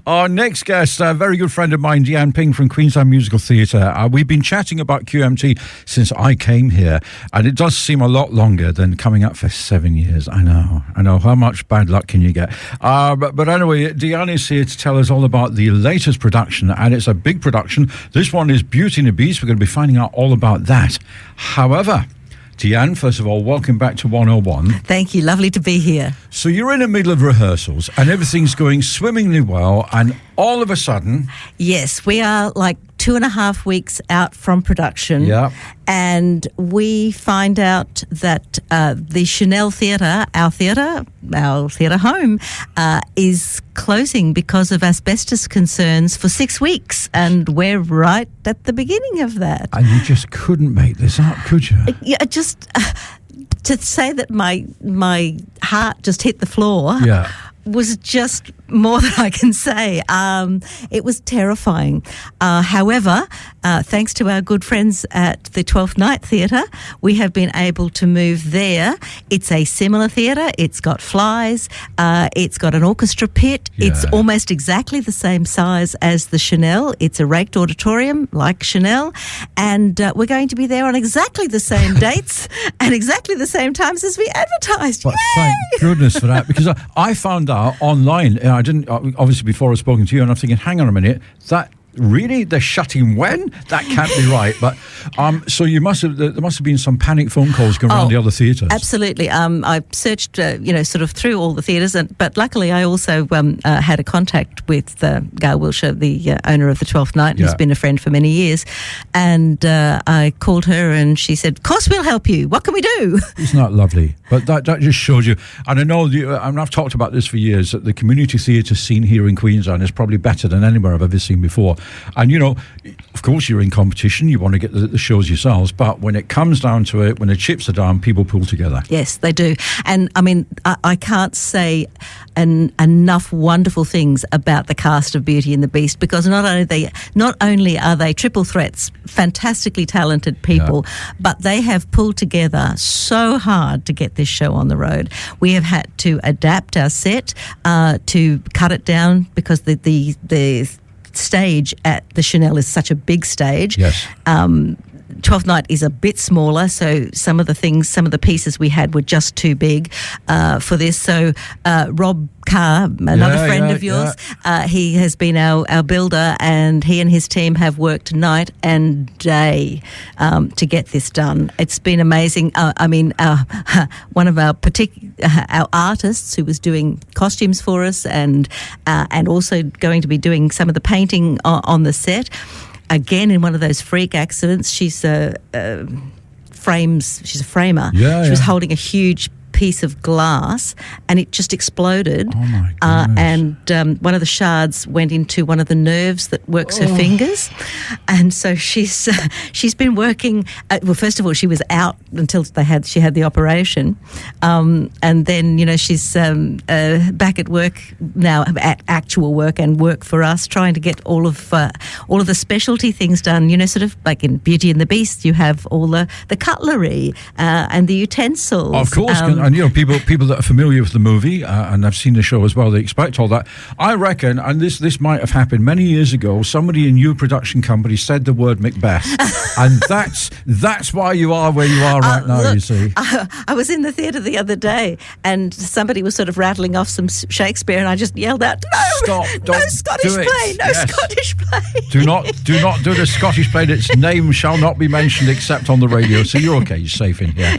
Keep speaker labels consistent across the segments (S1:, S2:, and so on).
S1: Our next guest, a very good friend of mine, Deian Ping from Queensland Musical Theatre. We've been chatting about QMT since I came here, and it does seem a lot longer than coming up for 7 years. I know. How much bad luck can you get? But anyway, Deian is here to tell us all about the latest production, and it's a big production. This one is Beauty and the Beast. We're going to be finding out all about that. However, Deian, first of all, welcome back to 101.
S2: Thank you. Lovely to be here.
S1: So you're in the middle of rehearsals and everything's going swimmingly well, and all of a sudden...
S2: Yes, we are like 2.5 weeks out from production.
S1: Yeah.
S2: And we find out that the Chanel Theatre, our theatre home, is closing because of asbestos concerns for 6 weeks. And we're right at the beginning of that.
S1: And you just couldn't make this up, could you?
S2: Yeah, just to say that my heart just hit the floor.
S1: Yeah.
S2: Was just more than I can say. It was terrifying. However, thanks to our good friends at the 12th Night Theatre, we have been able to move there. It's a similar theatre. It's got flies. It's got an orchestra pit.
S1: Yeah.
S2: It's almost exactly the same size as the Chanel. It's a raked auditorium like Chanel. And we're going to be there on exactly the same dates and exactly the same times as we advertised.
S1: But
S2: Yay!
S1: thank goodness for that, because I found out online, I didn't, obviously before I was spoken to you, and I'm thinking, hang on a minute, that really, they're shutting when? That can't be right. But so there must have been some panic phone calls going around the other theatres.
S2: Absolutely. I searched, sort of through all the theatres, but luckily I also had a contact with Gail Wilshire, the owner of the 12th Night, who's been a friend for many years, and I called her and she said, "Of course we'll help you. What can we do?"
S1: Isn't that lovely? But that just shows you, and I know, and I've talked about this for years, that the community theatre scene here in Queensland is probably better than anywhere I've ever seen before. And, of course, you're in competition. You want to get the shows yourselves. But when it comes down to it, when the chips are down, people pull together.
S2: Yes, they do. And, I mean, I can't say enough wonderful things about the cast of Beauty and the Beast, because not only are they triple threats, fantastically talented people, but they have pulled together so hard to get this show on the road. We have had to adapt our set to cut it down because the stage at the Chanel is such a big stage.
S1: Yes.
S2: 12th Night is a bit smaller, so some of the pieces we had were just too big for this. So Rob Carr, another friend of yours, he has been our builder, and he and his team have worked night and day to get this done. It's been amazing. One of our artists who was doing costumes for us and also going to be doing some of the painting on the set. Again, in one of those freak accidents, she's a framer. She was holding a huge piece of glass and it just exploded.
S1: Oh my goodness.
S2: And one of the shards went into one of the nerves that works her fingers, and so she's been working. Well, first of all, she was out until she had the operation, and then she's back at work now, at actual work and work for us, trying to get all of the specialty things done. Sort of like in Beauty and the Beast, you have all the cutlery and the utensils.
S1: Of course. And people that are familiar with the movie and have seen the show as well, they expect all that. I reckon, and this might have happened many years ago, somebody in your production company said the word Macbeth, and that's why you are where you are right now. Look, you see,
S2: I was in the theatre the other day, and somebody was sort of rattling off some Shakespeare, and I just yelled out, "No,
S1: stop!
S2: No Scottish play! No Scottish play!
S1: Do not do the Scottish play. Its name shall not be mentioned except on the radio." So you're okay. You're safe in here.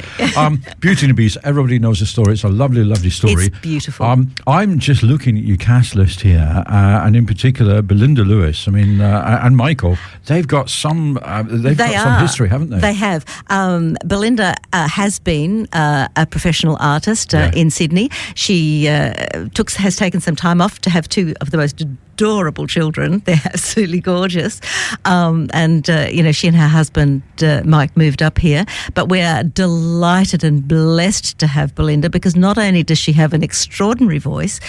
S1: Beauty and the Beast. Everybody knows the story. It's a lovely, lovely story.
S2: It's beautiful.
S1: I'm just looking at your cast list here, and in particular, Belinda Lewis. I mean, and Michael. They've got some. They've got some history, haven't they?
S2: They have. Belinda has been a professional artist in Sydney. She has taken some time off to have two of the most adorable children. They're absolutely gorgeous. She and her husband, Mike, moved up here. But we are delighted and blessed to have have Belinda, because not only does she have an extraordinary voice,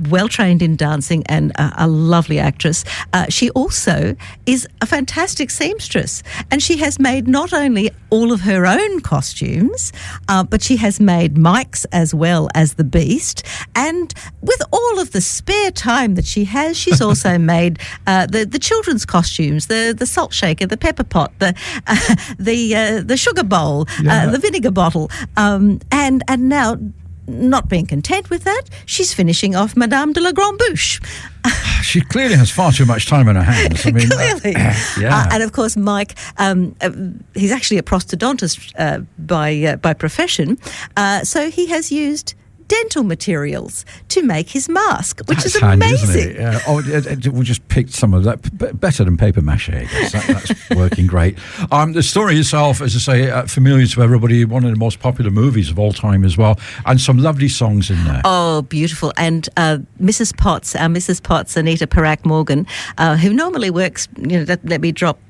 S2: well trained in dancing, and a lovely actress, she also is a fantastic seamstress. And she has made not only all of her own costumes, but she has made Mike's as well as the Beast. And with all of the spare time that she has, she's also made the children's costumes, the salt shaker, the pepper pot, the sugar bowl, the vinegar bottle, and now, not being content with that, she's finishing off Madame de la Grande Bouche.
S3: She clearly has far too much time on her hands. I mean,
S2: clearly. And of course, Mike, he's actually a prosthodontist by profession, so he has used dental materials to make his mask, which is
S3: handy,
S2: amazing.
S3: Isn't it? Yeah. We just picked some of that, better than paper mache. That's working great. The story itself, as I say, familiar to everybody, one of the most popular movies of all time as well, and some lovely songs in there.
S2: Oh, beautiful. And Mrs. Potts, Anita Parak-Morgan, who normally works, let me drop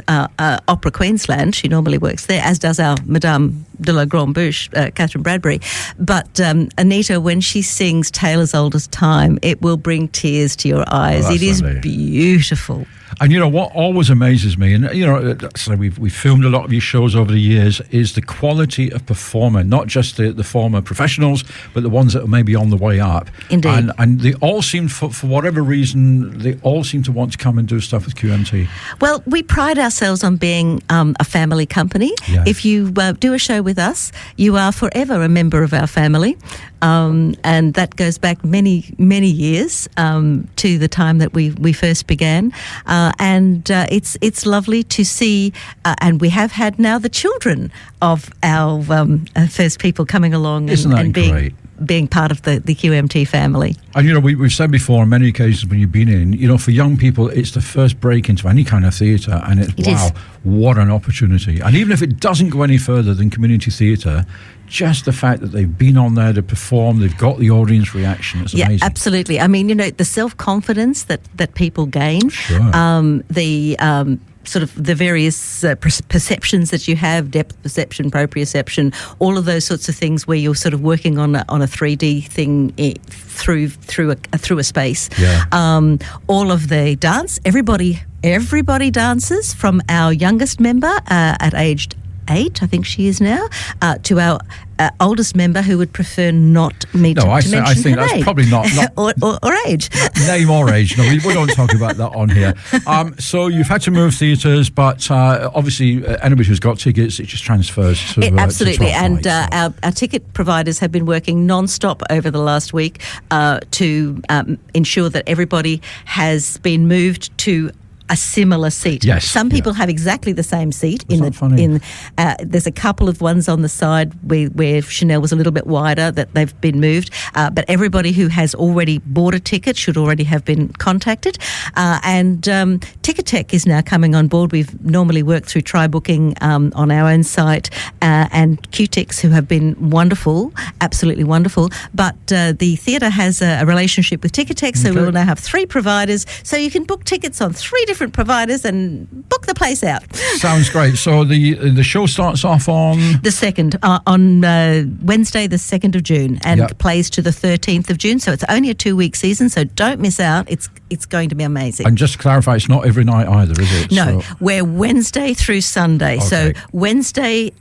S2: Opera Queensland. She normally works there, as does our Madame de la Grande Bouche, Catherine Bradbury. But Anita, when she sings Taylor's Oldest Time, it will bring tears to your eyes. It is beautiful.
S3: And what always amazes me, and so we've filmed a lot of your shows over the years, is the quality of performer, not just the former professionals, but the ones that are maybe on the way up.
S2: Indeed.
S3: And they all seem, for whatever reason, they all seem to want to come and do stuff with QMT.
S2: Well, we pride ourselves on being a family company.
S3: Yeah.
S2: If you do a show with us, you are forever a member of our family. And that goes back many, many years to the time that we first began. And it's lovely to see, and we have had now the children of our first people coming along and being part of the QMT family.
S3: And we've said before on many occasions when you've been in, for young people, it's the first break into any kind of theatre, and it's what an opportunity. And even if it doesn't go any further than community theatre, just the fact that they've been on there to perform, they've got the audience reaction, it's amazing.
S2: Yeah, absolutely. I mean, the self-confidence that people gain,
S3: sure.
S2: Sort of the various perceptions that you have, depth perception, proprioception, all of those sorts of things where you're sort of working on a 3D thing through a space.
S3: Yeah.
S2: All of the dance, everybody dances, from our youngest member at aged 8, I think she is now, to our oldest member who would prefer not me to mention
S3: I think
S2: her
S3: that's
S2: name.
S3: probably not
S2: or age.
S3: Name or age. No, we don't talk about that on here. So you've had to move theatres, but obviously anybody who's got tickets, it just transfers to
S2: absolutely.
S3: to
S2: And
S3: night,
S2: our ticket providers have been working non-stop over the last week to ensure that everybody has been moved to a similar seat.
S3: Yes,
S2: some people have exactly the same seat.
S3: Funny.
S2: There's a couple of ones on the side where Chanel was a little bit wider that they've been moved. But everybody who has already bought a ticket should already have been contacted. And Ticketek is now coming on board. We've normally worked through Try Booking on our own site, and QTix, who have been wonderful, absolutely wonderful. But the theatre has a relationship with Ticketek, so we will now have 3 providers, so you can book tickets on 3 different providers and book the place out.
S3: Sounds great. So the show starts off on
S2: the 2nd, on Wednesday, the 2nd of June, and plays to the 13th of June. So it's only a 2-week season, so don't miss out. It's going to be amazing.
S3: And just to clarify, it's not every night either, is it?
S2: No, we're Wednesday through Sunday.
S3: Okay.
S2: So Wednesday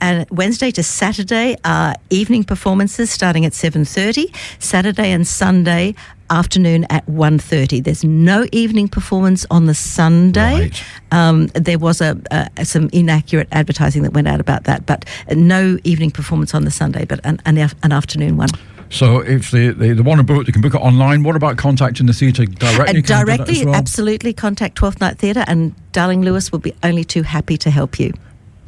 S2: to Saturday are evening performances starting at 7:30. Saturday and Sunday afternoon at 1:30. There's no evening performance on the Sunday.
S3: Right.
S2: There was some inaccurate advertising that went out about that, but no evening performance on the Sunday, but an afternoon one.
S3: So if they want to book, they can book it online. What about contacting the theatre directly?
S2: Directly,
S3: as well?
S2: Absolutely. Contact 12th Night Theatre, and Darling Lewis will be only too happy to help you.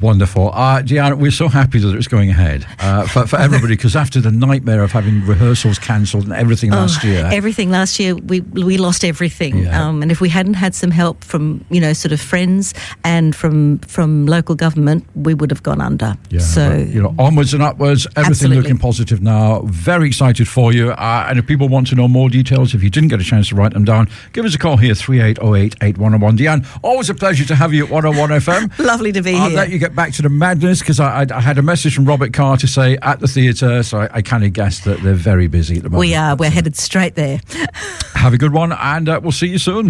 S3: Wonderful. Deian, we're so happy that it's going ahead for everybody, because after the nightmare of having rehearsals cancelled and everything last year.
S2: Everything last year, we lost everything.
S3: Yeah.
S2: And if we hadn't had some help from, sort of friends and from local government, we would have gone under.
S3: Yeah,
S2: so,
S3: but, onwards and upwards, everything
S2: absolutely.
S3: Looking positive now. Very excited for you. And if people want to know more details, if you didn't get a chance to write them down, give us a call here, 3808 8101. Deian, always a pleasure to have you at 101 FM.
S2: Lovely to be
S3: I'll
S2: here.
S3: let you get
S1: get back to the madness because I had a message from Robert Carr to say at the theatre, so I kind of guessed that they're very busy at the moment.
S2: We are. We're headed straight there.
S1: Have a good one, and we'll see you soon.